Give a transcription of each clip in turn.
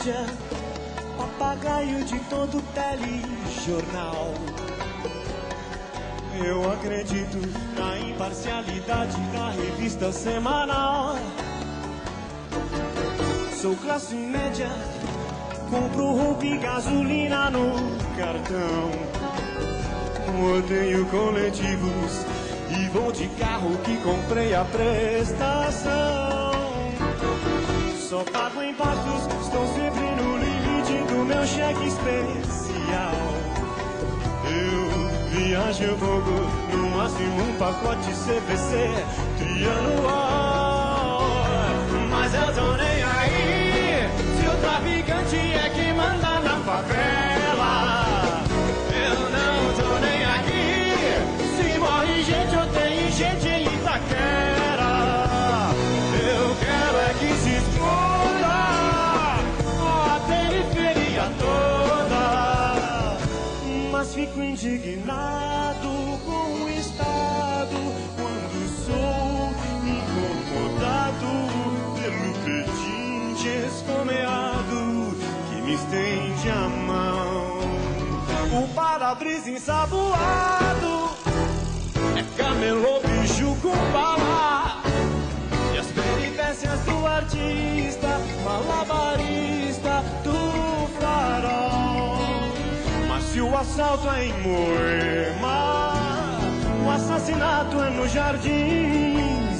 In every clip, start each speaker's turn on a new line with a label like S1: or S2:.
S1: média, papagaio de todo telejornal. Eu acredito na imparcialidade da revista semanal. Sou classe média, compro roupa e gasolina no cartão. Odeio coletivos e vou de carro que comprei a prestação. Só pago impostos, estou sempre no limite do meu cheque especial. Eu viajo pouco, no máximo um pacote CVC trianual. Mas eu tô nem aí, se o traficante é quem manda na favela. Eu não tô nem aqui, se morre gente ou tem gente em Itaquera. Eu quero é que se exploda a periferia toda. Mas fico indignado com o Estado quando sou incomodado pelo pedinte esfomeado que me estende a mão. O para-brisa ensaboado é camelô, bicho com bala. E as peripécias do artista, malabarista do farol. Mas se o assalto é em Moema, o assassinato é nos Jardins.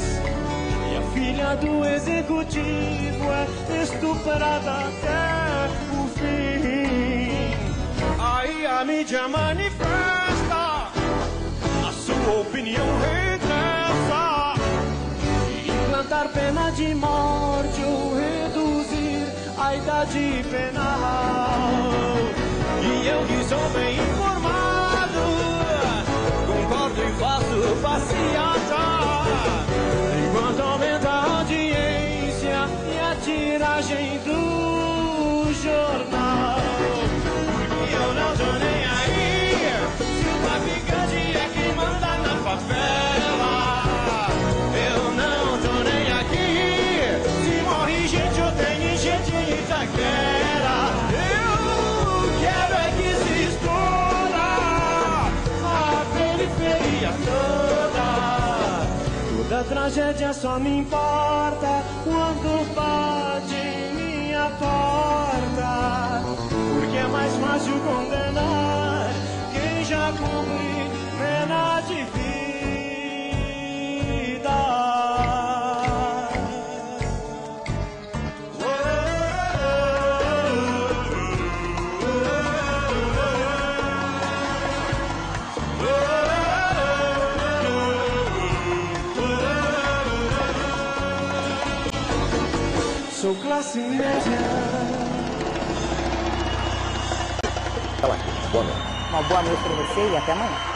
S1: E a filha do executivo é estuprada até o fim. Aí a mídia manifesta, a sua opinião regressa. Implantar pena de morte ou reduzir a idade penal. E eu que sou bem informado, concordo e faço passeata, enquanto aumenta a audiência e a tiragem do jornal. Porque eu não tô nem aí, se o traficante é quem manda na favela. Eu não tô nem aqui, se morre gente ou tem gente em Itaquera. Eu quero é que se exploda a periferia toda. Toda tragédia só me importa quando bate em minha porta. Porque é mais fácil condenar quem já cumpre pena de vida. Sou classe média.
S2: Boa noite.
S3: Uma boa noite para você e até amanhã.